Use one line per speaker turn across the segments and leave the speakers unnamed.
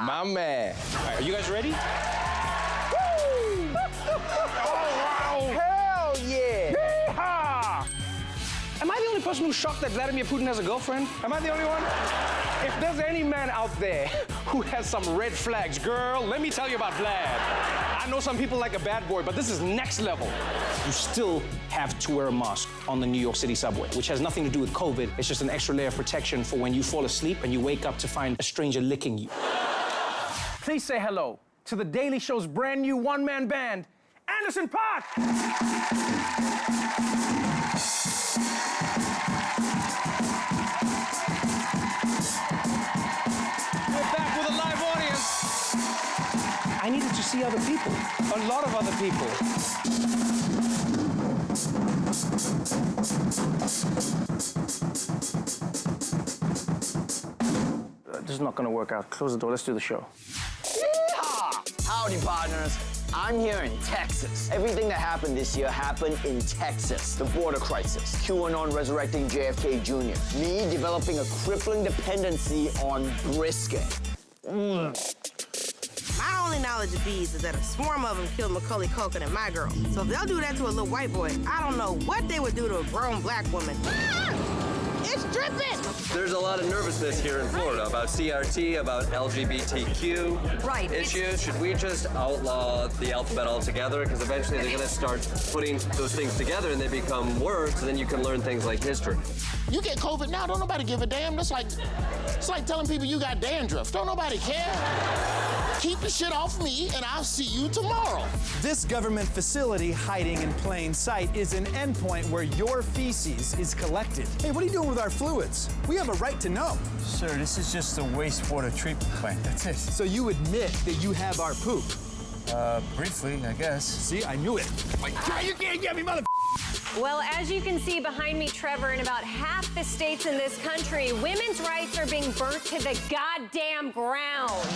My man. All right, are you guys ready? Woo! Oh, wow. Hell yeah. Yeehaw! Am I the only person who's shocked that Vladimir Putin has a girlfriend? Am I the only one? If there's any man out there who has some red flags, girl, let me tell you about Vlad. I know some people like a bad boy, but this is next level. You still have to wear a mask on the New York City subway, which has nothing to do with COVID. It's just an extra layer of protection for when you fall asleep and you wake up to find a stranger licking you. Please say hello to the Daily Show's brand new one-man band, Anderson .Paak! I needed to see other people, a lot of other people. This is not gonna work out. Close the door, let's do the show.
Yeehaw! Howdy, partners. I'm here in Texas. Everything that happened this year happened in Texas. The border crisis, QAnon resurrecting JFK Jr., me developing a crippling dependency on brisket.
My only knowledge of bees is that a swarm of them killed Macaulay Culkin and my girl. So if they'll do that to a little white boy, I don't know what they would do to a grown black woman. Ah! It's dripping!
There's a lot of nervousness here in Florida about CRT, about LGBTQ issues. Should we just outlaw the alphabet altogether? Because eventually they're going to start putting those things together and they become words, and then you can learn things like history.
You get COVID now, don't nobody give a damn. It's like telling people you got dandruff. Don't nobody care. Keep the shit off me, and I'll see you tomorrow.
This government facility hiding in plain sight is an endpoint where your feces is collected. Hey, what are you doing with our fluids? We have a right to know.
Sir, this is just a wastewater treatment plant, that's it.
So you admit that you have our poop?
Briefly, I guess.
See, I knew it. Like, you can't get me, mother.
Well, as you can see behind me, Trevor, in about half the states in this country, women's rights are being burnt to the goddamn ground.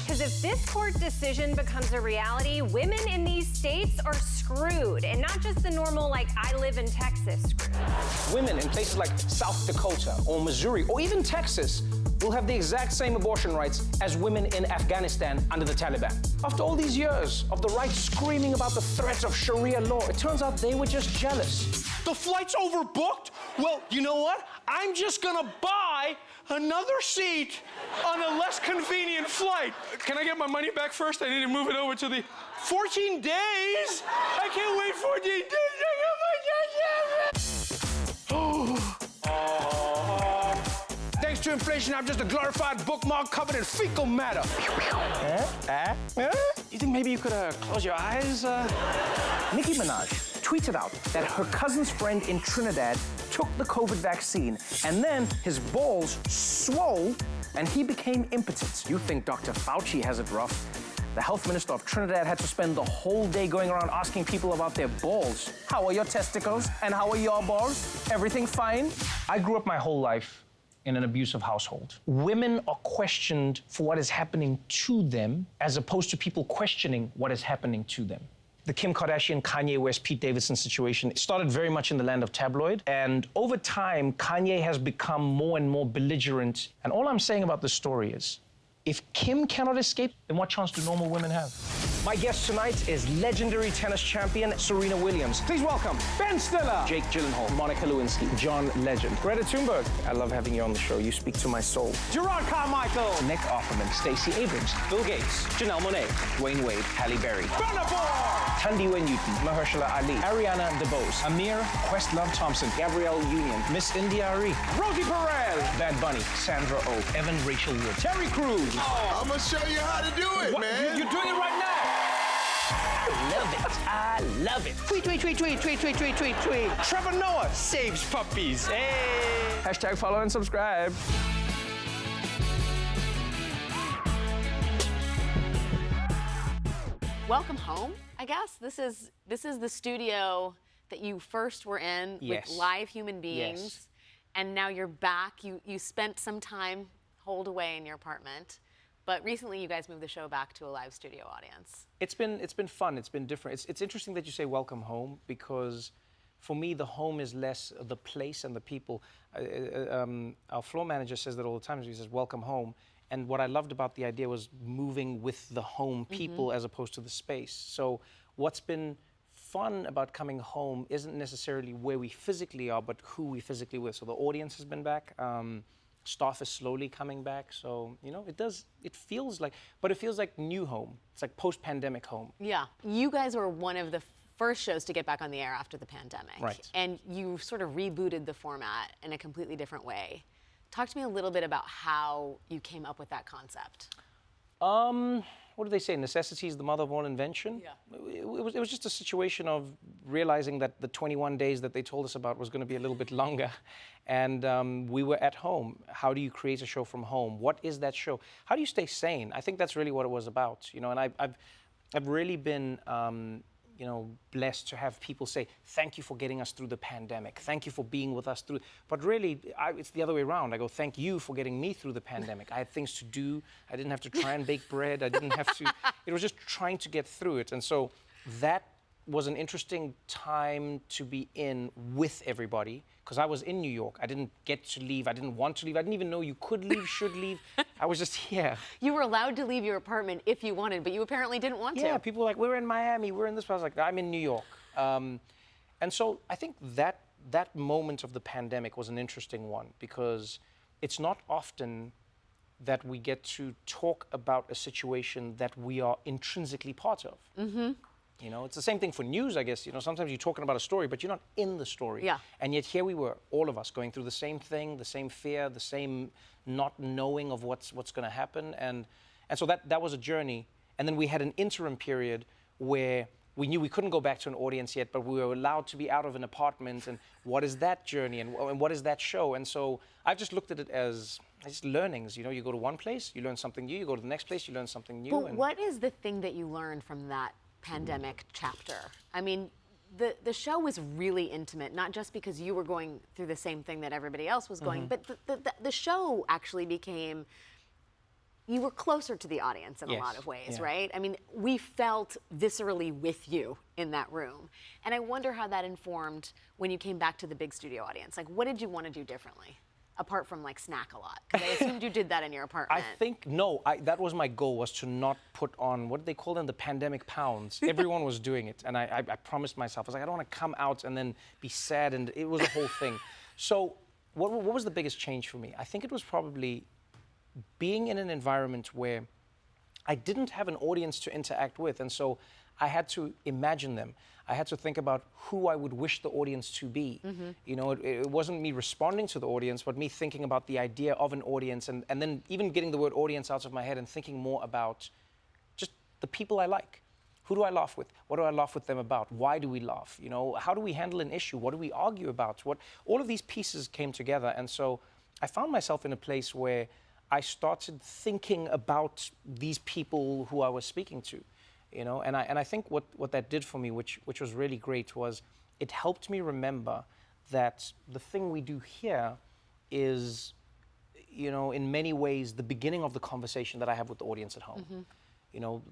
Because if this court decision becomes a reality, women in these states are screwed. And not just the normal, like, I live in Texas screwed.
Women in places like South Dakota or Missouri or even Texas will have the exact same abortion rights as women in Afghanistan under the Taliban. After all these years of the right screaming about the threats of Sharia law, it turns out they were just jealous.
The flight's overbooked? Well, you know what? I'm just gonna buy another seat on a less convenient flight. Can I get my money back first? I need to move it over to the 14 days. I can't wait 14 days. Thanks to inflation, I'm just a glorified bookmark covered in fecal matter. You think maybe you could close your eyes?
Nicki Minaj tweeted out that her cousin's friend in Trinidad took the COVID vaccine, and then his balls swole, and he became impotent. You think Dr. Fauci has it rough? The health minister of Trinidad had to spend the whole day going around asking people about their balls. How are your testicles? And how are your balls? Everything fine? I grew up my whole life in an abusive household. Women are questioned for what is happening to them as opposed to people questioning what is happening to them. The Kim Kardashian, Kanye West, Pete Davidson situation started very much in the land of tabloid. And over time, Kanye has become more and more belligerent. And all I'm saying about this story is, if Kim cannot escape, then what chance do normal women have? My guest tonight is legendary tennis champion Serena Williams. Please welcome Ben Stiller, Jake Gyllenhaal, Monica Lewinsky, John Legend, Greta Thunberg. I love having you on the show. You speak to my soul. Gerard Carmichael, Nick Offerman, Stacey Abrams, Bill Gates, Janelle Monáe, Dwayne Wade, Halle Berry, Tandiwe Newton, Mahershala Ali, Ariana DeBose, Amir, Questlove Thompson, Gabrielle Union, Miss India Ari, Rosie Perez, Bad Bunny, Sandra Oh, Evan Rachel Wood, Terry Crews.
Oh, I'm gonna show you how to do it, man.
You're doing it right now. I love it. I love it. Tweet, tweet, tweet, tweet, tweet, tweet, tweet, tweet, tweet. Trevor Noah saves puppies. Hey. Hashtag follow and subscribe.
Welcome home, I guess. This is the studio that you first were in with live human beings.
Yes.
And now you're back. You spent some time holed away in your apartment. But recently, you guys moved the show back to a live studio audience.
It's been fun. It's been different. It's interesting that you say welcome home, because for me, the home is less the place and the people. Our floor manager says that all the time. He says, welcome home. And what I loved about the idea was moving with the home people as opposed to the space. So what's been fun about coming home isn't necessarily where we physically are, but who we physically with. So the audience has been back. Staff is slowly coming back. So, you know, it feels like new home. It's like post-pandemic home.
Yeah. You guys were one of the first shows to get back on the air after the pandemic.
Right.
And you sort of rebooted the format in a completely different way. Talk to me a little bit about how you came up with that concept.
What do they say? Necessity is the mother of all invention?
Yeah.
It was just a situation of realizing that the 21 days that they told us about was going to be a little bit longer. And we were at home. How do you create a show from home? What is that show? How do you stay sane? I think that's really what it was about. You know, and I've really been you know, blessed to have people say, thank you for getting us through the pandemic. Thank you for being with us through. But really, it's the other way around. I go, thank you for getting me through the pandemic. I had things to do. I didn't have to try and bake bread. I didn't have to. It was just trying to get through it. And so that was an interesting time to be in with everybody, because I was in New York. I didn't get to leave. I didn't want to leave. I didn't even know you could leave, should leave. I was just here.
You were allowed to leave your apartment if you wanted, but you apparently didn't want to.
Yeah, people were like, we're in Miami, we're in this place. I was like, I'm in New York. And so I think that moment of the pandemic was an interesting one, because it's not often that we get to talk about a situation that we are intrinsically part of. You know, it's the same thing for news, I guess. You know, sometimes you're talking about a story, but you're not in the story.
Yeah.
And yet here we were, all of us, going through the same thing, the same fear, the same not knowing of what's going to happen. And so that was a journey. And then we had an interim period where we knew we couldn't go back to an audience yet, but we were allowed to be out of an apartment. And what is that journey? And what is that show? And so I've just looked at it as just learnings. You know, you go to one place, you learn something new. You go to the next place, you learn something new.
But what is the thing that you learned from that pandemic chapter? I mean, the show was really intimate, not just because you were going through the same thing that everybody else was going, but the show actually became, you were closer to the audience in a lot of ways, right? I mean, we felt viscerally with you in that room. And I wonder how that informed when you came back to the big studio audience. Like, what did you want to do differently? Apart from like snack a lot, because I assumed you did that in your apartment.
I think, no, that was my goal, was to not put on, what do they call them, the pandemic pounds. Everyone was doing it, and I promised myself, I was like, I don't want to come out and then be sad, and it was a whole thing. So what was the biggest change for me? I think it was probably being in an environment where I didn't have an audience to interact with, and so I had to imagine them. I had to think about who I would wish the audience to be. You know, it wasn't me responding to the audience, but me thinking about the idea of an audience, and then even getting the word audience out of my head and thinking more about just the people I like. Who do I laugh with? What do I laugh with them about? Why do we laugh? You know, how do we handle an issue? What do we argue about? All of these pieces came together, and so I found myself in a place where I started thinking about these people who I was speaking to. You know, and I think what that did for me, which was really great, was it helped me remember that the thing we do here is, you know, in many ways the beginning of the conversation that I have with the audience at home. You know,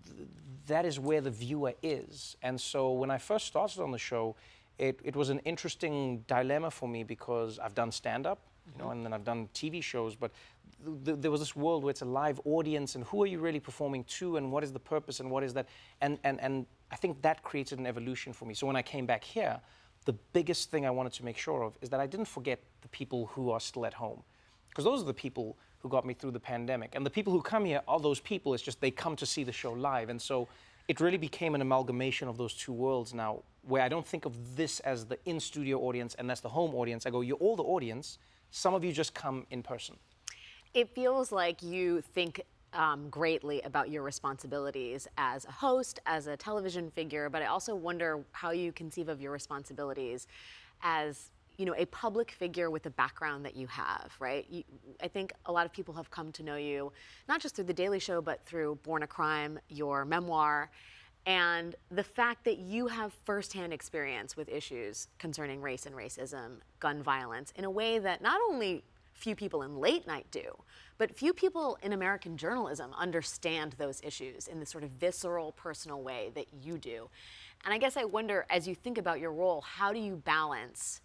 that is where the viewer is. And so when I first started on the show, it was an interesting dilemma for me, because I've done stand-up, you know, and then I've done TV shows, but there was this world where it's a live audience, and who are you really performing to, and what is the purpose, and what is that? And I think that created an evolution for me. So when I came back here, the biggest thing I wanted to make sure of is that I didn't forget the people who are still at home, because those are the people who got me through the pandemic. And the people who come here are those people. It's just they come to see the show live. And so it really became an amalgamation of those two worlds now, where I don't think of this as the in-studio audience and that's the home audience. I go, you're all the audience. Some of you just come in person.
It feels like you think greatly about your responsibilities as a host, as a television figure, but I also wonder how you conceive of your responsibilities as, you know, a public figure with the background that you have, right? I think a lot of people have come to know you, not just through The Daily Show, but through Born a Crime, your memoir, and the fact that you have firsthand experience with issues concerning race and racism, gun violence, in a way that not only few people in late night do, but few people in American journalism understand those issues in the sort of visceral, personal way that you do. And I guess I wonder, as you think about your role, how do you balance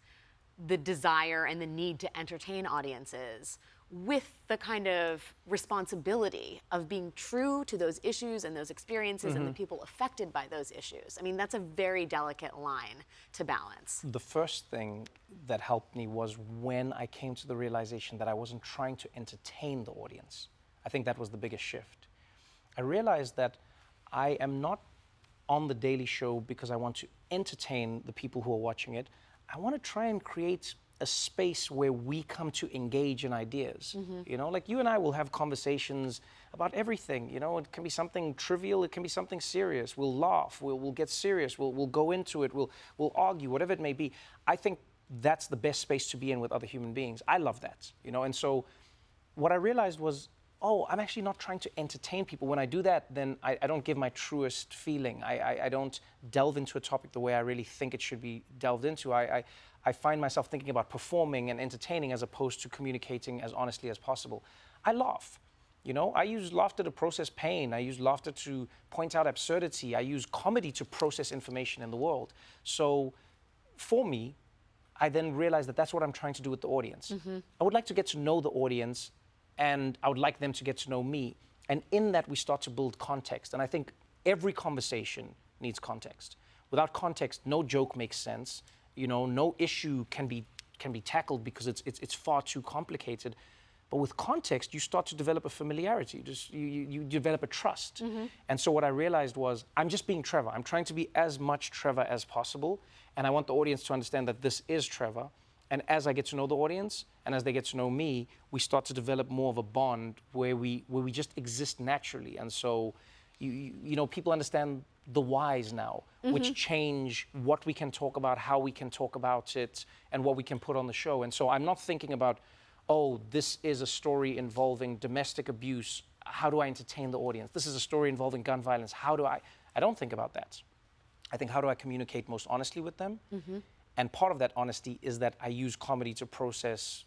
the desire and the need to entertain audiences with the kind of responsibility of being true to those issues and those experiences and the people affected by those issues? I mean, that's a very delicate line to balance.
The first thing that helped me was when I came to the realization that I wasn't trying to entertain the audience. I think that was the biggest shift. I realized that I am not on The Daily Show because I want to entertain the people who are watching it. I want to try and create a space where we come to engage in ideas. You know, like you and I will have conversations about everything. You know, it can be something trivial, it can be something serious. We'll laugh, we'll get serious, we'll go into it, we'll argue, whatever it may be. I think that's the best space to be in with other human beings. I love that, you know, and so what I realized was, oh, I'm actually not trying to entertain people. When I do that, then I don't give my truest feeling. I don't delve into a topic the way I really think it should be delved into. I find myself thinking about performing and entertaining as opposed to communicating as honestly as possible. I laugh. You know, I use laughter to process pain. I use laughter to point out absurdity. I use comedy to process information in the world. So for me, I then realized that that's what I'm trying to do with the audience. I would like to get to know the audience, and I would like them to get to know me. And in that, we start to build context. And I think every conversation needs context. Without context, no joke makes sense. You know, no issue can be tackled because it's far too complicated. But with context, you start to develop a familiarity. You develop a trust. And so what I realized was, I'm just being Trevor. I'm trying to be as much Trevor as possible. And I want the audience to understand that this is Trevor. And as I get to know the audience, and as they get to know me, we start to develop more of a bond where we just exist naturally. And so, you know, people understand the whys now, which change what we can talk about, how we can talk about it, and what we can put on the show. And so I'm not thinking about, oh, this is a story involving domestic abuse. How do I entertain the audience? This is a story involving gun violence. How do I don't think about that. I think, how do I communicate most honestly with them? And part of that honesty is that I use comedy to process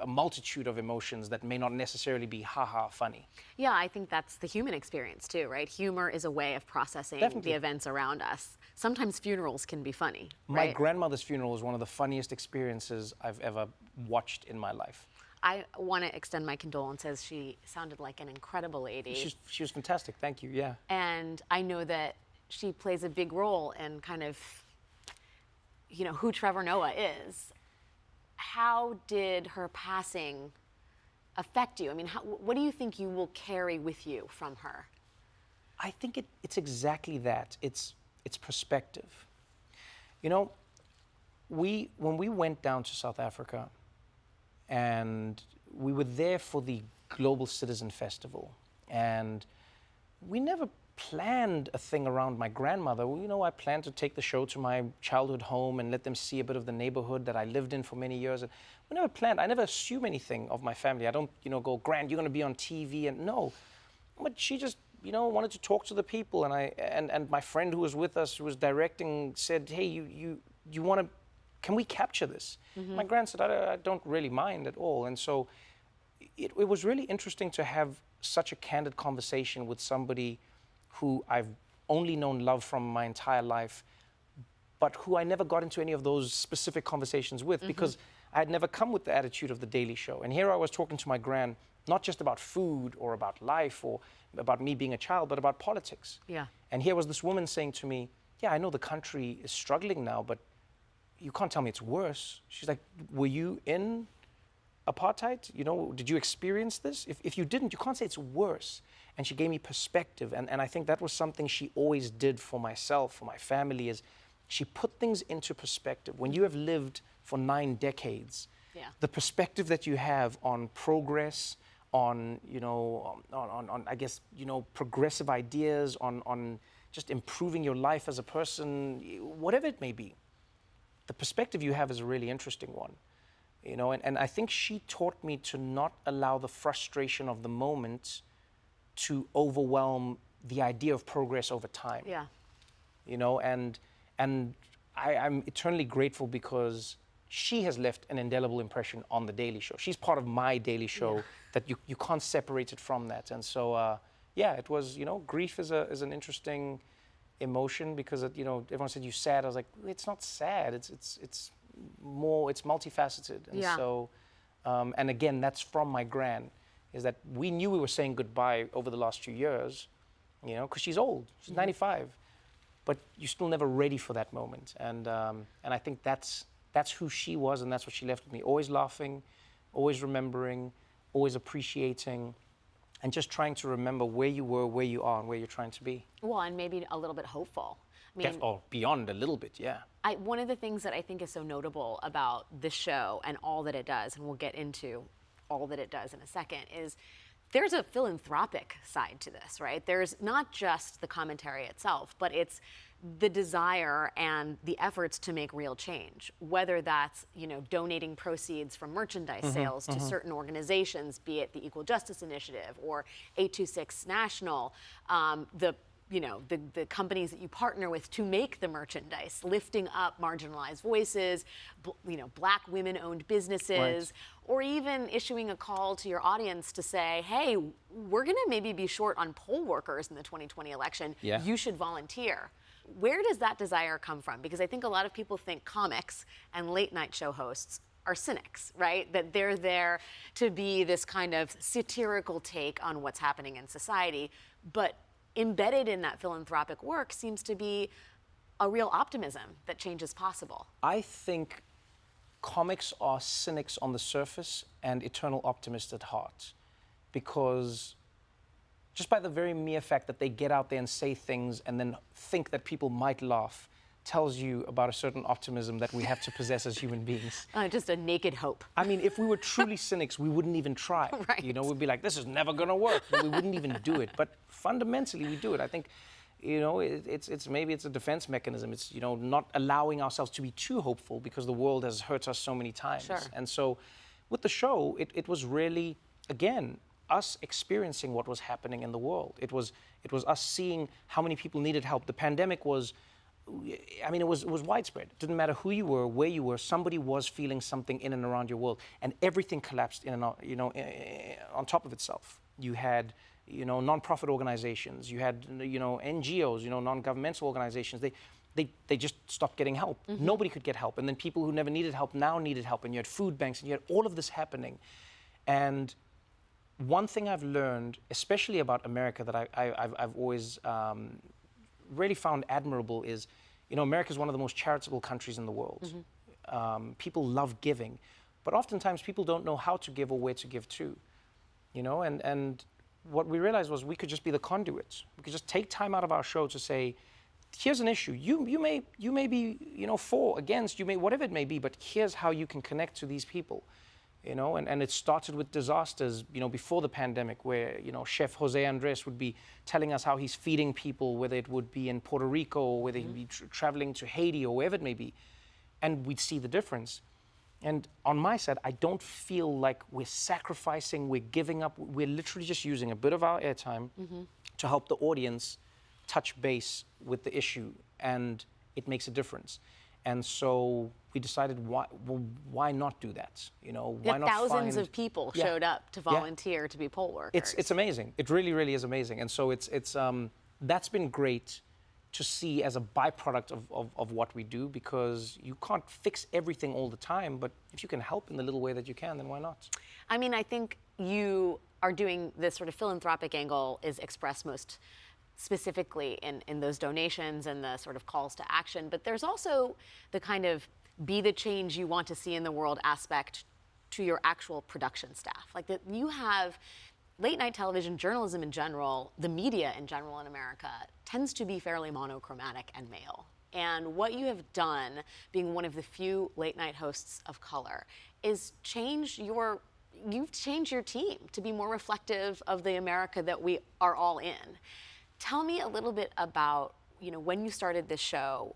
a multitude of emotions that may not necessarily be ha-ha funny.
Yeah, I think that's the human experience too, right? Humor is a way of processing the events around us. Sometimes funerals can be funny, right?
My grandmother's funeral was one of the funniest experiences I've ever watched in my life.
I want to extend my condolences. She sounded like an incredible lady.
She was fantastic, thank you, yeah.
And I know that she plays a big role in kind of, you know, who Trevor Noah is. How did her passing affect you? I mean, what do you think you will carry with you from her?
I think it's exactly that. It's perspective. You know, when we went down to South Africa, and we were there for the Global Citizen Festival, and we never planned a thing around my grandmother. Well, you know, I planned to take the show to my childhood home and let them see a bit of the neighborhood that I lived in for many years. And we never planned. I never assume anything of my family. I don't, you know, go, Grand, you're going to be on TV, and no. But she just, you know, wanted to talk to the people, and my friend who was with us, who was directing, said, hey, you want to, can we capture this? My grand said, I don't really mind at all. And so it was really interesting to have such a candid conversation with somebody who I've only known love from my entire life, but who I never got into any of those specific conversations with because I had never come with the attitude of The Daily Show. And here I was talking to my gran, not just about food or about life or about me being a child, but about politics.
Yeah.
And here was this woman saying to me, yeah, I know the country is struggling now, but you can't tell me it's worse. She's like, were you in apartheid? You know, did you experience this? If you didn't, you can't say it's worse. And she gave me perspective. And I think that was something she always did for myself, for my family, is she put things into perspective. When you have lived for 9 decades, the perspective that you have on progress, on, you know, on I guess, you know, progressive ideas, on just improving your life as a person, whatever it may be, the perspective you have is a really interesting one. You know, and I think she taught me to not allow the frustration of the moment to overwhelm the idea of progress over time.
Yeah.
You know, and I'm eternally grateful because she has left an indelible impression on The Daily Show. She's part of my Daily Show that you can't separate it from that. And so, yeah, it was, you know, grief is an interesting emotion because you know everyone said you sad. I was like, it's not sad. It's multifaceted. And so, and again, that's from my gran, is that we knew we were saying goodbye over the last few years, you know, because she's old. She's 95, but you're still never ready for that moment. And I think that's who she was, and that's what she left with me. Always laughing, always remembering, always appreciating, and just trying to remember where you were, where you are, and where you're trying to be.
Well, and maybe a little bit hopeful. I mean,
or beyond a little bit, yeah.
One of the things that I think is so notable about this show and all that it does, and we'll get into all that it does in a second, is there's a philanthropic side to this, right? There's not just the commentary itself, but it's the desire and the efforts to make real change, whether that's, you know, donating proceeds from merchandise sales to certain organizations, be it the Equal Justice Initiative or 826 National, the companies that you partner with to make the merchandise, lifting up marginalized voices, Black women-owned businesses, or even issuing a call to your audience to say, hey, we're gonna maybe be short on poll workers in the 2020 election.
Yeah.
You should volunteer. Where does that desire come from? Because I think a lot of people think comics and late night show hosts are cynics, right? That they're there to be this kind of satirical take on what's happening in society. But embedded in that philanthropic work seems to be a real optimism that change is possible.
I think comics are cynics on the surface and eternal optimists at heart, because just by the very mere fact that they get out there and say things and then think that people might laugh tells you about a certain optimism that we have to possess as human beings.
Just a naked hope.
I mean, if we were truly cynics, we wouldn't even try.
Right.
You know, we'd be like, this is never gonna work. We wouldn't even do it. But fundamentally, we do it. I think, you know, maybe it's a defense mechanism. It's, you know, not allowing ourselves to be too hopeful because the world has hurt us so many times.
Sure.
And so with the show, it was really, again, us experiencing what was happening in the world. It was us seeing how many people needed help. The pandemic was, I mean, it was widespread. It didn't matter who you were, where you were, somebody was feeling something in and around your world, and everything collapsed in and out, you know, on top of itself. You had, you know, non-profit organizations, you had, you know, NGOs, you know, non-governmental organizations. They just stopped getting help. Nobody could get help, and then people who never needed help now needed help, and you had food banks, and you had all of this happening. And one thing I've learned, especially about America, that I've always really found admirable is, you know, America is one of the most charitable countries in the world. People love giving, but oftentimes people don't know how to give or where to give to, you know, and what we realized was we could just be the conduits. We could just take time out of our show to say, here's an issue. You may be, you know, for, against, you may, whatever it may be, but here's how you can connect to these people. You know, and it started with disasters, you know, before the pandemic, where, you know, Chef Jose Andres would be telling us how he's feeding people, whether it would be in Puerto Rico or whether he'd be traveling to Haiti or wherever it may be, and we'd see the difference. And on my side, I don't feel like we're sacrificing, we're giving up, we're literally just using a bit of our airtime to help the audience touch base with the issue, and it makes a difference. And so we decided, why not do that? You know, why not
thousands of people showed up to volunteer to be poll workers.
It's amazing. It really, really is amazing. And so that's been great to see as a byproduct of what we do, because you can't fix everything all the time, but if you can help in the little way that you can, then why not?
I mean, I think you are doing this sort of philanthropic angle is expressed most specifically in those donations and the sort of calls to action, but there's also the kind of be the change you want to see in the world aspect to your actual production staff. Like that you have late night television, journalism in general, the media in general in America tends to be fairly monochromatic and male. And what you have done, being one of the few late night hosts of color, is you've changed your team to be more reflective of the America that we are all in. Tell me a little bit about, you know, when you started this show,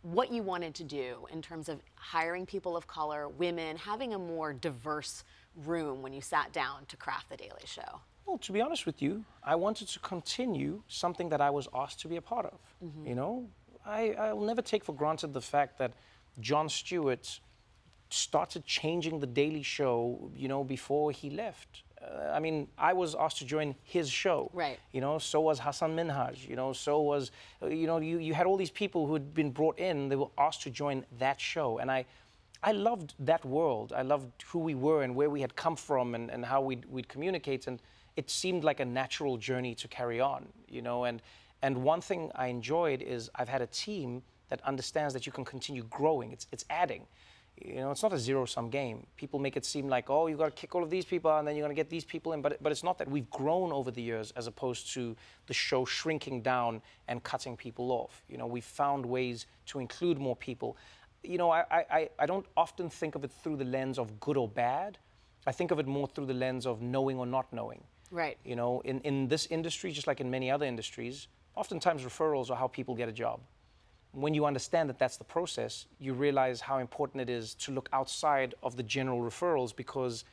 what you wanted to do in terms of hiring people of color, women, having a more diverse room when you sat down to craft The Daily Show.
Well, to be honest with you, I wanted to continue something that I was asked to be a part of. You know, I'll never take for granted the fact that Jon Stewart started changing The Daily Show, you know, before he left. I mean, I was asked to join his show.
Right.
You know, so was Hassan Minhaj. You know, so was, you had all these people who had been brought in. They were asked to join that show, and I loved that world. I loved who we were and where we had come from and how we'd communicate, and it seemed like a natural journey to carry on. You know, and one thing I enjoyed is I've had a team that understands that you can continue growing. It's adding. You know, it's not a zero-sum game. People make it seem like, oh, you've got to kick all of these people out and then you're going to get these people in. But it's not that. We've grown over the years as opposed to the show shrinking down and cutting people off. You know, we've found ways to include more people. You know, I don't often think of it through the lens of good or bad. I think of it more through the lens of knowing or not knowing.
Right.
You know, in this industry, just like in many other industries, oftentimes referrals are how people get a job. When you understand that that's the process, you realize how important it is to look outside of the general referrals, because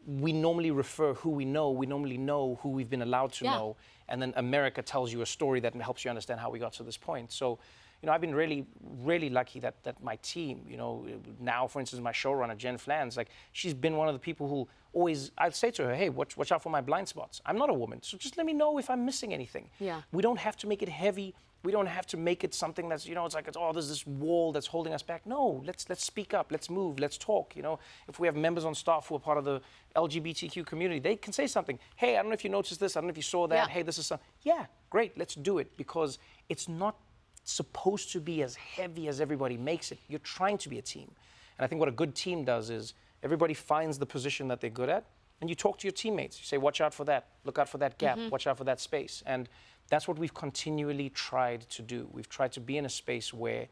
we normally refer who we know. We normally know who we've been allowed to know. And then America tells you a story that helps you understand how we got to this point. So, you know, I've been really, really lucky that my team, you know, now, for instance, my showrunner, Jen Flans, like, she's been one of the people who always, I'd say to her, hey, watch out for my blind spots. I'm not a woman, so just let me know if I'm missing anything.
Yeah.
We don't have to make it heavy. We don't have to make it something that's, you know, it's like, there's this wall that's holding us back. No, let's speak up, let's move, let's talk. You know, if we have members on staff who are part of the LGBTQ community, they can say something. Hey, I don't know if you noticed this, I don't know if you saw that.
Yeah.
Hey, this is something. Yeah, great, let's do it, because it's not supposed to be as heavy as everybody makes it. You're trying to be a team. And I think what a good team does is everybody finds the position that they're good at, and you talk to your teammates. You say, watch out for that, look out for that gap, watch out for that space. And that's what we've continually tried to do. We've tried to be in a space where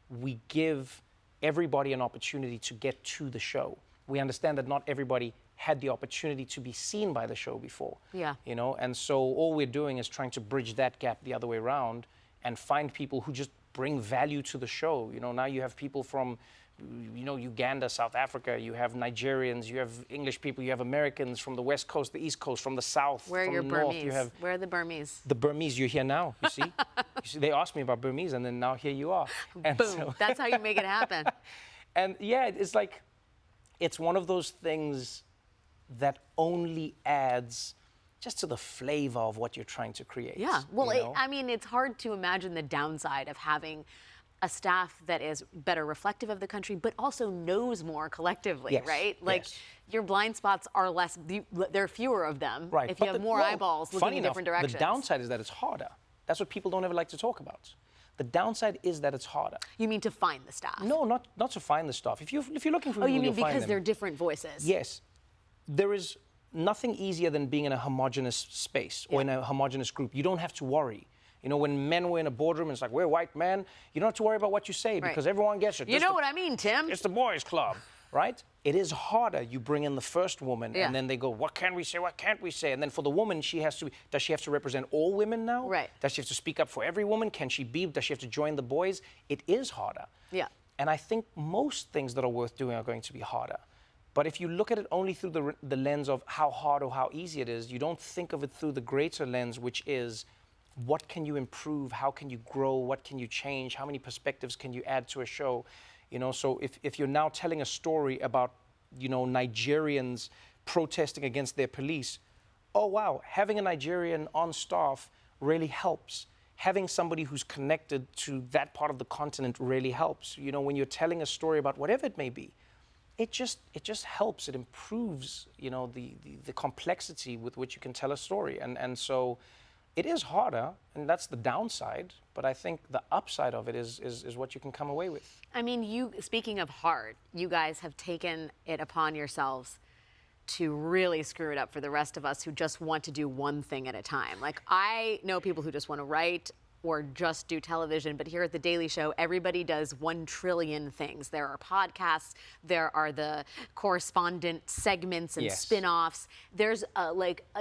we give everybody an opportunity to get to the show. We understand that not everybody had the opportunity to be seen by the show before.
Yeah.
You know, and so all we're doing is trying to bridge that gap the other way around and find people who just bring value to the show. You know, now you have people from, you know, Uganda, South Africa, you have Nigerians, you have English people, you have Americans from the West Coast, the East Coast, from the South,
Where
from
are your
the
Burmese?
North. You have
Where are the Burmese?
the Burmese. You're here now, you see? They asked me about Burmese, and then now here you are. And
Boom,
so,
that's how you make it happen.
and yeah, it's like, it's one of those things that only adds just to the flavor of what you're trying to create.
Yeah, well,
you know?
I mean, it's hard to imagine the downside of having a staff that is better reflective of the country, but also knows more collectively,
Yes,
right? Like,
yes.
your blind spots are less, there are fewer of them.
Right.
If
But
you have more
well,
eyeballs
funny
looking in
enough,
different directions.
The downside is that it's harder. That's what people don't ever like to talk about. The downside is that it's harder.
You mean to find the staff?
No, not to find the stuff. If you're looking for
Oh,
people,
you mean
you'll find
because
them.
they're different voices?
Yes. There is nothing easier than being in a homogenous space or in a homogenous group. You don't have to worry. You know, when men were in a boardroom, and it's like, we're white men, you don't have to worry about what you say because everyone gets it.
You know what I mean, Tim?
It's the boys' club, right? It is harder. You bring in the first woman, and then they go, what can we say, what can't we say? And then for the woman, does she have to represent all women now?
Right.
Does she have to speak up for every woman? Does she have to join the boys? It is harder.
Yeah.
And I think most things that are worth doing are going to be harder. But if you look at it only through the lens of how hard or how easy it is, you don't think of it through the greater lens, which is, what can you improve? How can you grow? What can you change? How many perspectives can you add to a show? You know, so if you're now telling a story about, you know, Nigerians protesting against their police, oh wow, having a Nigerian on staff really helps. Having somebody who's connected to that part of the continent really helps. You know, when you're telling a story about whatever it may be, it just helps. It improves, you know, the complexity with which you can tell a story. And so it is harder, and that's the downside, but I think the upside of it is what you can come away with.
I mean, speaking of hard, you guys have taken it upon yourselves to really screw it up for the rest of us who just want to do one thing at a time. Like, I know people who just want to write or just do television, but here at The Daily Show, everybody does 1 trillion things. There are podcasts, there are the correspondent segments and spin-offs. There's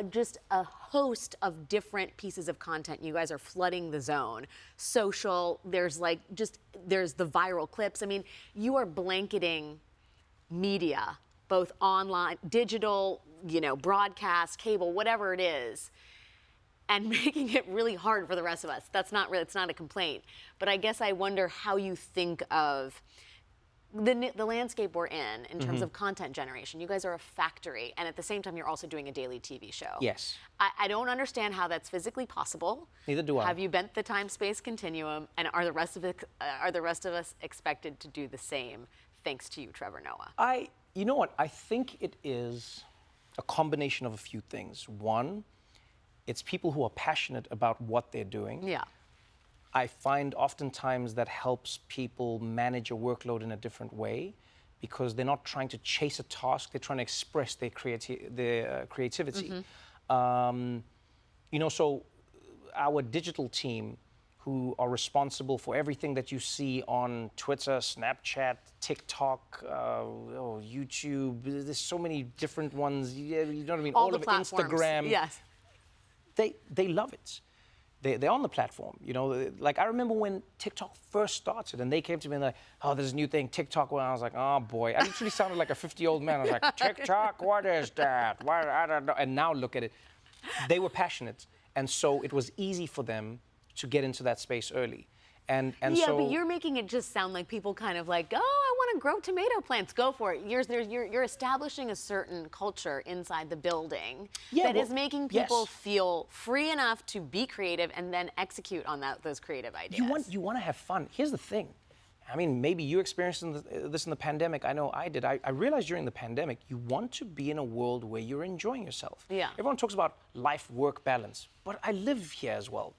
just a host of different pieces of content. You guys are flooding the zone. Social, there's the viral clips. I mean, you are blanketing media, both online, digital, you know, broadcast, cable, whatever it is, and making it really hard for the rest of us. It's not a complaint. But I guess I wonder how you think of the landscape we're in terms of content generation. You guys are a factory, and at the same time, you're also doing a daily TV show.
Yes.
I don't understand how that's physically possible.
Neither do I.
Have you bent the time-space continuum, and are the rest of us expected to do the same, thanks to you, Trevor Noah?
You know what? I think it is a combination of a few things. One, it's people who are passionate about what they're doing.
Yeah.
I find oftentimes that helps people manage a workload in a different way because they're not trying to chase a task, they're trying to express their creativity. You know, so our digital team who are responsible for everything that you see on Twitter, Snapchat, TikTok, YouTube, there's so many different ones, you know what I mean?
All
of
the platforms.
Instagram.
Yes.
They love it. They're on the platform, you know. Like, I remember when TikTok first started and they came to me and like, oh, there's a new thing, TikTok. And I was like, oh boy. I literally sounded like a 50-year-old man. I was like, TikTok, what is that? What, I don't know. And now look at it. They were passionate. And so it was easy for them to get into that space early. And
yeah,
so,
but you're making it just sound like people kind of like, oh, I want to grow tomato plants. Go for it. You're establishing a certain culture inside the building that is making people feel free enough to be creative and then execute on those creative ideas.
You want to have fun. Here's the thing. I mean, maybe you experienced this in the pandemic. I know I did. I realized during the pandemic, you want to be in a world where you're enjoying yourself.
Yeah.
Everyone talks about life-work balance, but I live here as well.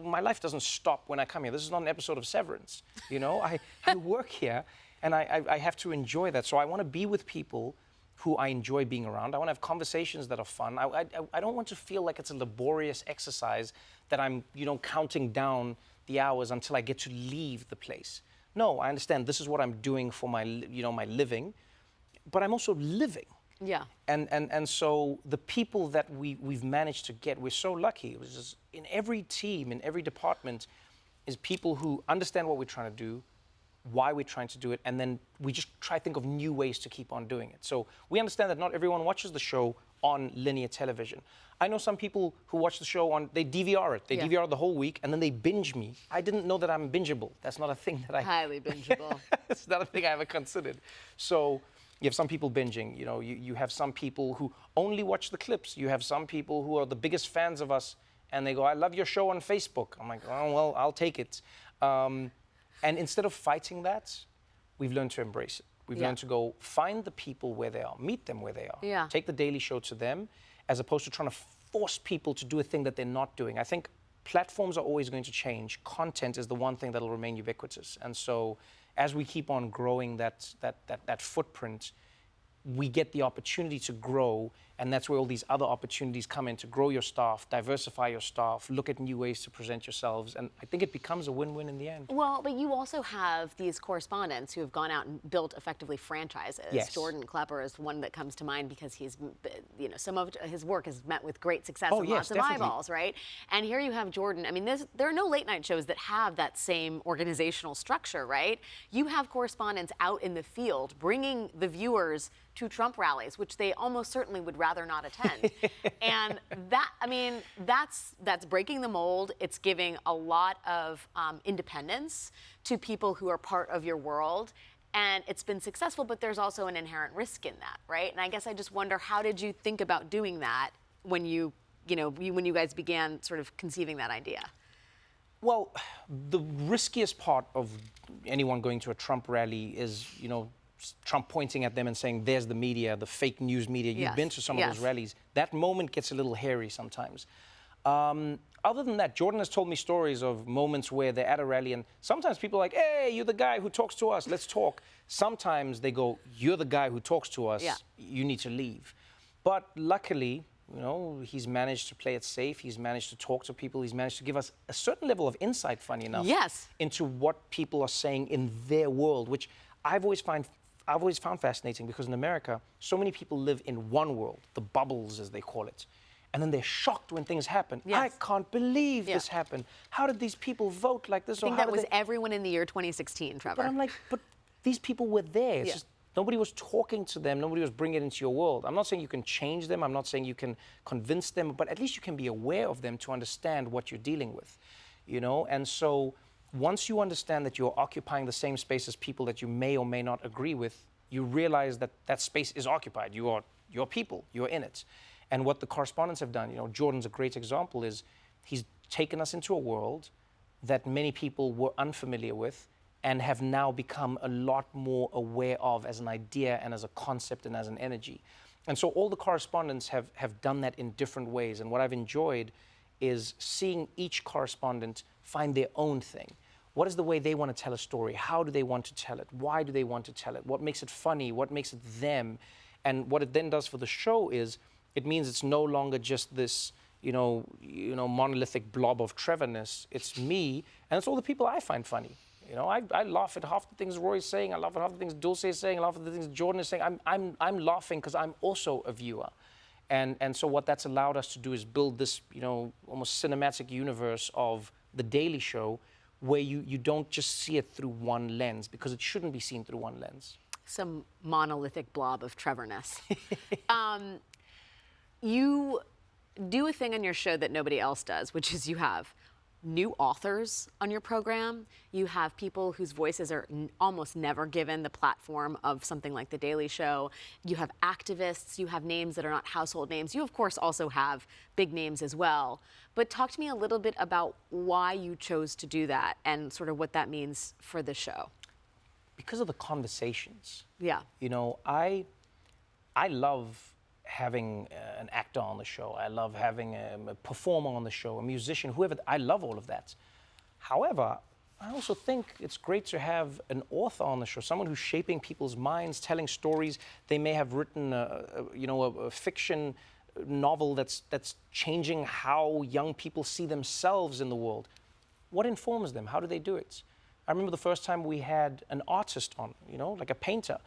My life doesn't stop when I come here. This is not an episode of Severance. You know, I work here, and I have to enjoy that. So I want to be with people who I enjoy being around. I want to have conversations that are fun. I don't want to feel like it's a laborious exercise that I'm, you know, counting down the hours until I get to leave the place. No, I understand this is what I'm doing for my, you know, my living, but I'm also living.
Yeah.
And so the people that we've managed to get, we're so lucky. It was just in every team, in every department, is people who understand what we're trying to do, why we're trying to do it, and then we just try to think of new ways to keep on doing it. So we understand that not everyone watches the show on linear television. I know some people who watch the show they DVR it. They DVR it the whole week, and then they binge me. I didn't know that I'm bingeable. That's not a thing that I...
Highly bingeable.
It's not a thing I ever considered. So you have some people binging. You know, you have some people who only watch the clips. You have some people who are the biggest fans of us, and they go, I love your show on Facebook. I'm like, oh, well, I'll take it. And instead of fighting that, we've learned to embrace it. We've learned to go find the people where they are, meet them where they are.
Yeah.
Take the Daily Show to them, as opposed to trying to force people to do a thing that they're not doing. I think platforms are always going to change. Content is the one thing that will remain ubiquitous. And so as we keep on growing that footprint, we get the opportunity to grow, and that's where all these other opportunities come in to grow your staff, diversify your staff, look at new ways to present yourselves, and I think it becomes a win-win in the end.
Well, but you also have these correspondents who have gone out and built effectively franchises.
Yes.
Jordan Klepper is one that comes to mind because he's, you know, some of his work has met with great success and lots of eyeballs, right? And here you have Jordan. I mean, there are no late night shows that have that same organizational structure, right? You have correspondents out in the field bringing the viewers to Trump rallies, which they almost certainly would rather not attend. And that, I mean, that's breaking the mold. It's giving a lot of independence to people who are part of your world. And it's been successful, but there's also an inherent risk in that, right? And I guess I just wonder, how did you think about doing that when you guys began sort of conceiving that idea?
Well, the riskiest part of anyone going to a Trump rally is, you know, Trump pointing at them and saying, there's the media, the fake news media. You've been to some of those rallies. That moment gets a little hairy sometimes. Other than that, Jordan has told me stories of moments where they're at a rally and sometimes people are like, hey, you're the guy who talks to us, let's talk. Sometimes they go, you're the guy who talks to us, you need to leave. But luckily, you know, he's managed to play it safe. He's managed to talk to people. He's managed to give us a certain level of insight, funny enough, into what people are saying in their world, which I've always found fascinating, because in America, so many people live in one world, the bubbles, as they call it. And then they're shocked when things happen. I can't believe this happened. How did these people vote like this?
I think that was everyone in the year 2016, Trevor.
But I'm like, but these people were there. It's just, nobody was talking to them. Nobody was bringing it into your world. I'm not saying you can change them. I'm not saying you can convince them. But at least you can be aware of them to understand what you're dealing with, you know? And so once you understand that you're occupying the same space as people that you may or may not agree with, you realize that that space is occupied. You're people, you're in it. And what the correspondents have done, Jordan's a great example, is he's taken us into a world that many people were unfamiliar with and have now become a lot more aware of as an idea and as a concept and as an energy. And so all the correspondents have done that in different ways. And what I've enjoyed is seeing each correspondent find their own thing. What is the way they want to tell a story? How do they want to tell it? Why do they want to tell it? What makes it funny? What makes it them? And what it then does for the show is it means it's no longer just this, monolithic blob of Trevorness. It's me, and it's all the people I find funny. I laugh at half the things Roy's saying. I laugh at half the things Dulce is saying. I laugh at the things Jordan is saying. I'm laughing because I'm also a viewer. And so what that's allowed us to do is build this, almost cinematic universe of The Daily Show, where you don't just see it through one lens, because it shouldn't be seen through one lens.
Some monolithic blob of Trevorness. You do a thing on your show that nobody else does, which is you have new authors on your program. You have people whose voices are almost never given the platform of something like The Daily Show. You have activists. You have names that are not household names. You, of course, also have big names as well. But talk to me a little bit about why you chose to do that and sort of what that means for the show.
Because of the conversations.
Yeah.
I love having an actor on the show. I love having a performer on the show, a musician, whoever. I love all of that. However, I also think it's great to have an author on the show, someone who's shaping people's minds, telling stories. They may have written a fiction novel that's changing how young people see themselves in the world. What informs them? How do they do it? I remember the first time we had an artist on, like a painter.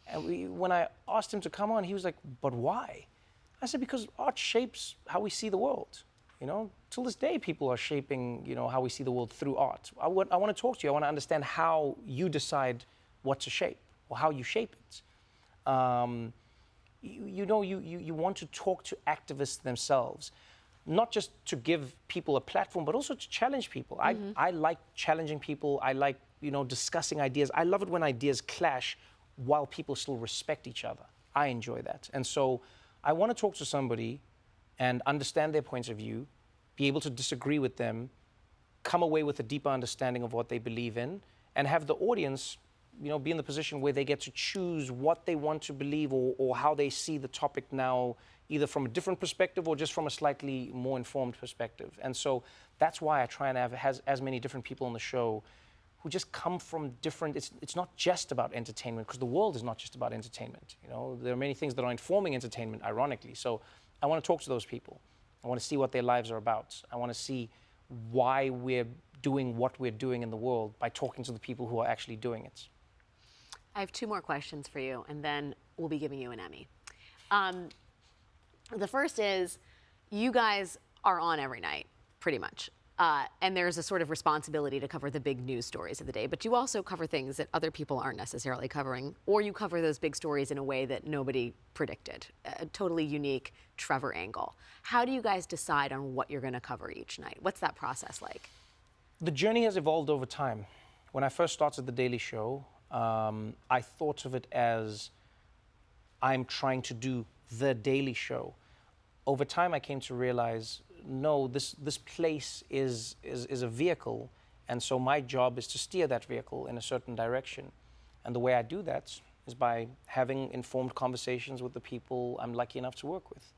And when I asked him to come on, he was like, but why? I said, because art shapes how we see the world. Till this day, people are shaping, how we see the world through art. I want to talk to you. I want to understand how you decide what to shape or how you shape it. You want to talk to activists themselves, not just to give people a platform, but also to challenge people. Mm-hmm. I like challenging people. I like, discussing ideas. I love it when ideas clash while people still respect each other. I enjoy that. And so I want to talk to somebody and understand their points of view, be able to disagree with them, come away with a deeper understanding of what they believe in, and have the audience, be in the position where they get to choose what they want to believe or how they see the topic now, either from a different perspective or just from a slightly more informed perspective. And so that's why I try and have as many different people on the show who just come from different, it's not just about entertainment, because the world is not just about entertainment. There are many things that are informing entertainment, ironically. So I want to talk to those people. I want to see what their lives are about. I want to see why we're doing what we're doing in the world by talking to the people who are actually doing it.
I have two more questions for you, and then we'll be giving you an Emmy. The first is, you guys are on every night, pretty much. And there's a sort of responsibility to cover the big news stories of the day, but you also cover things that other people aren't necessarily covering, or you cover those big stories in a way that nobody predicted, a totally unique Trevor angle. How do you guys decide on what you're going to cover each night? What's that process like?
The journey has evolved over time. When I first started The Daily Show, I thought of it as I'm trying to do The Daily Show. Over time, I came to realize, no, this place is a vehicle, and so my job is to steer that vehicle in a certain direction. And the way I do that is by having informed conversations with the people I'm lucky enough to work with.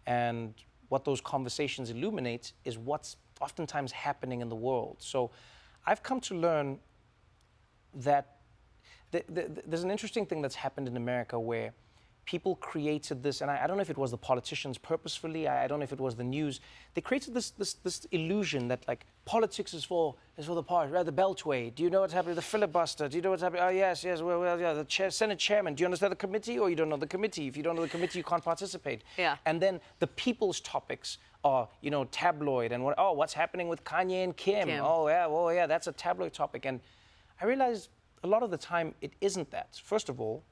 And what those conversations illuminate is what's oftentimes happening in the world. So I've come to learn that there's an interesting thing that's happened in America where people created this, and I don't know if it was the politicians purposefully, I don't know if it was the news. They created this illusion that, like, politics is for the party, right? The Beltway. Do you know what's happening? The filibuster. Do you know what's happening? Oh, yes, well, yeah, the Senate chairman. Do you understand the committee, or you don't know the committee? If you don't know the committee, you can't participate.
Yeah.
And then the people's topics are, tabloid, and what's happening with Kanye and Kim? Oh, yeah, that's a tabloid topic. And I realized a lot of the time it isn't that. First of all,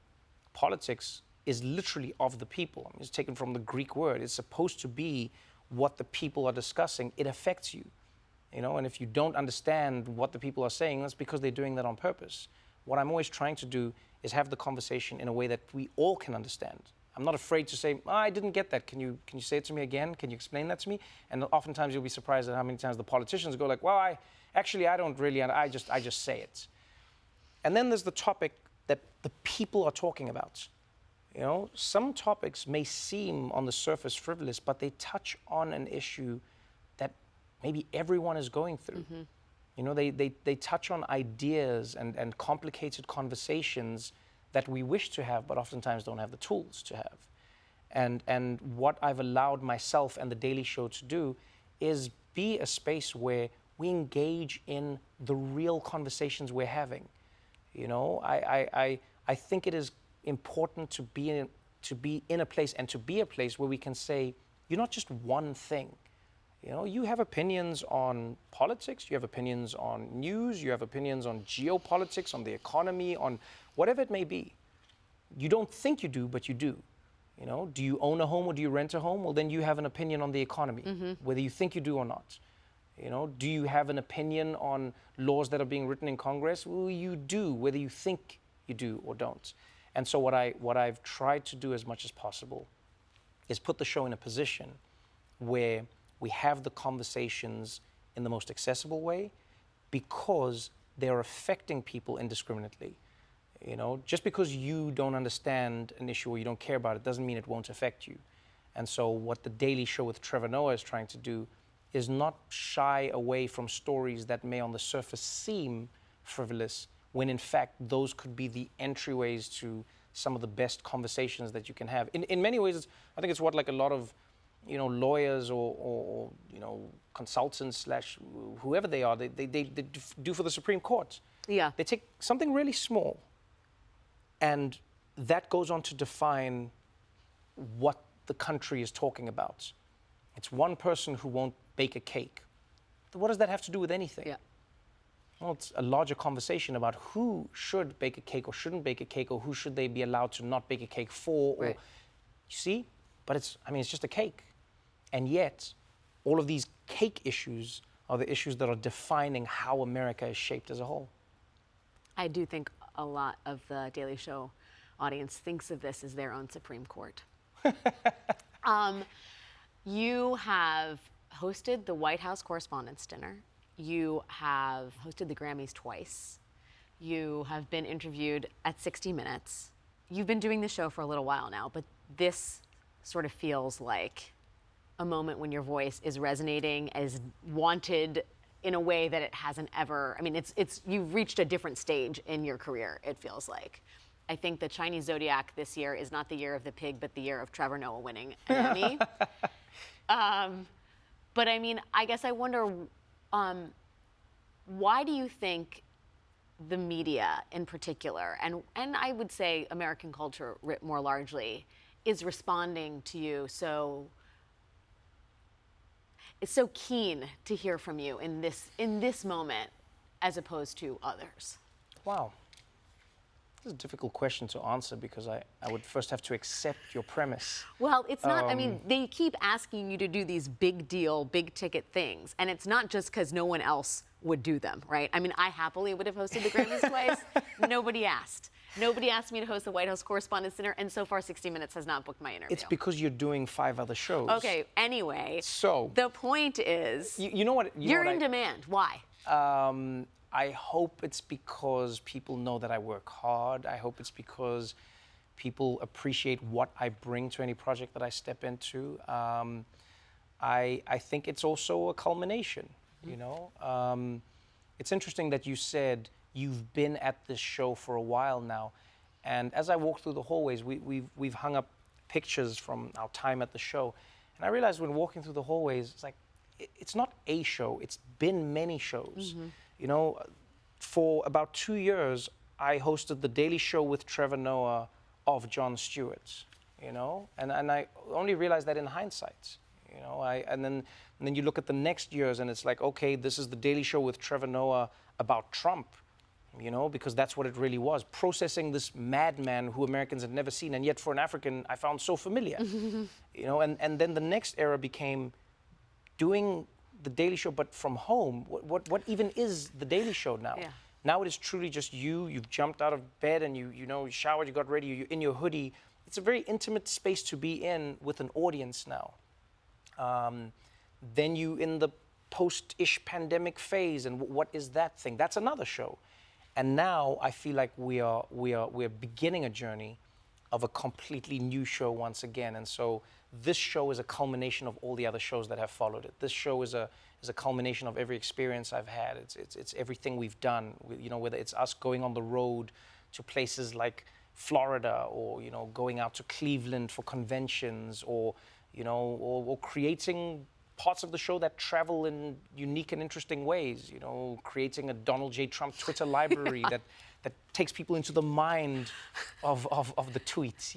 politics is literally of the people. I mean, it's taken from the Greek word. It's supposed to be what the people are discussing. It affects you. You know, and if you don't understand what the people are saying, that's because they're doing that on purpose. What I'm always trying to do is have the conversation in a way that we all can understand. I'm not afraid to say, oh, I didn't get that. Can you say it to me again? Can you explain that to me? And oftentimes you'll be surprised at how many times the politicians go like, well, I don't really, I just say it. And then there's the topic that the people are talking about. You know, some topics may seem on the surface frivolous, but they touch on an issue that maybe everyone is going through. Mm-hmm. You know, they touch on ideas and complicated conversations that we wish to have, but oftentimes don't have the tools to have. And what I've allowed myself and The Daily Show to do is be a space where we engage in the real conversations we're having. You know, I think it is important to be in a place and to be a place where we can say, you're not just one thing. You know, you have opinions on politics, you have opinions on news, you have opinions on geopolitics, on the economy, on whatever it may be. You don't think you do, but you do. You know, do you own a home or do you rent a home? Well, then you have an opinion on the economy, whether you think you do or not. You know, do you have an opinion on laws that are being written in Congress? Well, you do, whether you think you do or don't. And so what I've tried to do as much as possible is put the show in a position where we have the conversations in the most accessible way because they're affecting people indiscriminately. You know, just because you don't understand an issue or you don't care about it doesn't mean it won't affect you. And so what The Daily Show with Trevor Noah is trying to do is not shy away from stories that may on the surface seem frivolous, when in fact those could be the entryways to some of the best conversations that you can have. In many ways, I think it's what like a lot of, you know, lawyers or you know, consultants / whoever they are, they do for the Supreme Court.
Yeah.
They take something really small and that goes on to define what the country is talking about. It's one person who won't bake a cake. What does that have to do with anything?
Yeah.
Well, it's a larger conversation about who should bake a cake or shouldn't bake a cake, or who should they be allowed to not bake a cake for. Or,
right.
You see? But it's just a cake. And yet, all of these cake issues are the issues that are defining how America is shaped as a whole.
I do think a lot of the Daily Show audience thinks of this as their own Supreme Court. You have hosted the White House Correspondents' Dinner. You have hosted the Grammys twice. You have been interviewed at 60 Minutes. You've been doing the show for a little while now, but this sort of feels like a moment when your voice is resonating, is wanted in a way that it hasn't ever. I mean, you've reached a different stage in your career, it feels like. I think the Chinese Zodiac this year is not the year of the pig, but the year of Trevor Noah winning an Emmy. But I mean, I guess I wonder, why do you think the media in particular, and I would say American culture more largely, is responding to you is so keen to hear from you in this moment as opposed to others?
Wow. This is a difficult question to answer because I would first have to accept your premise.
Well, it's not, I mean, they keep asking you to do these big deal, big ticket things, and it's not just because no one else would do them, right? I mean, I happily would have hosted the Grammys twice. Nobody asked. Nobody asked me to host the White House Correspondents' Dinner, and so far 60 Minutes has not booked my interview.
It's because you're doing 5 other shows.
Okay, anyway.
So.
The point is.
You know what?
You're in demand. Why?
I hope it's because people know that I work hard. I hope it's because people appreciate what I bring to any project that I step into. I think it's also a culmination, you know? It's interesting that you said you've been at this show for a while now. And as I walk through the hallways, we've hung up pictures from our time at the show. And I realized when walking through the hallways, it's like, it's not a show, it's been many shows. Mm-hmm. You know, for about 2 years, I hosted The Daily Show with Trevor Noah of Jon Stewart, you know? And I only realized that in hindsight, you know? And then you look at the next years and it's like, okay, this is The Daily Show with Trevor Noah about Trump, you know, because that's what it really was. Processing this madman who Americans had never seen, and yet for an African, I found so familiar, you know? And then the next era became doing the Daily Show, but from home. What even is the Daily Show now?
Yeah.
Now it is truly just you. You've jumped out of bed and you showered, you got ready, you're in your hoodie. It's a very intimate space to be in with an audience now. Then you in the post-ish pandemic phase, and what is that thing? That's another show. And now I feel like we're beginning a journey of a completely new show once again. And so this show is a culmination of all the other shows that have followed it. This show is a culmination of every experience I've had. It's everything we've done. Whether it's us going on the road to places like Florida, or going out to Cleveland for conventions, or creating parts of the show that travel in unique and interesting ways. Creating a Donald J. Trump Twitter library that takes people into the mind of the tweets.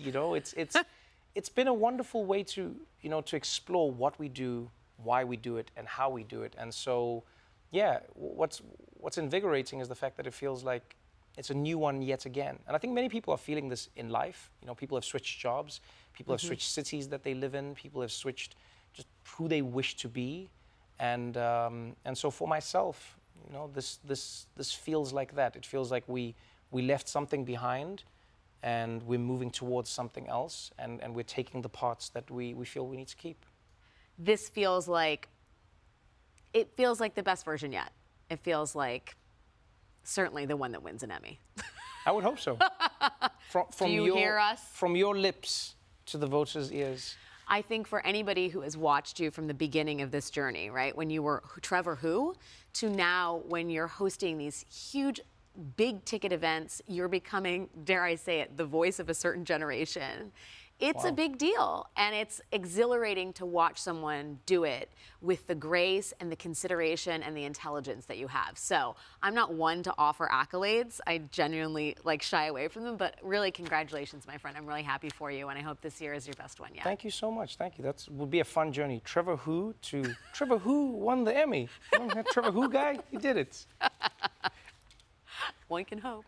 It's been a wonderful way to explore what we do, why we do it, and how we do it. And so, yeah, what's invigorating is the fact that it feels like it's a new one yet again. And I think many people are feeling this in life. People have switched jobs, people have switched cities that they live in, people have switched just who they wish to be. And so for myself, this feels like that. It feels like we left something behind, and we're moving towards something else, and we're taking the parts that we feel we need to keep.
This feels like the best version yet. It feels like certainly the one that wins an Emmy.
I would hope so. From
Do you hear us?
From your lips to the voters' ears.
I think for anybody who has watched you from the beginning of this journey, right, when you were Trevor Who, to now when you're hosting these huge, big ticket events, you're becoming, dare I say it, the voice of a certain generation. It's a big deal, and it's exhilarating to watch someone do it with the grace and the consideration and the intelligence that you have. So I'm not one to offer accolades. I genuinely shy away from them, but really congratulations, my friend. I'm really happy for you, and I hope this year is your best one yet.
Thank you so much. Thank you. That would be a fun journey. Trevor Who to Trevor Who won the Emmy. That Trevor Who guy, he did it.
One can hope.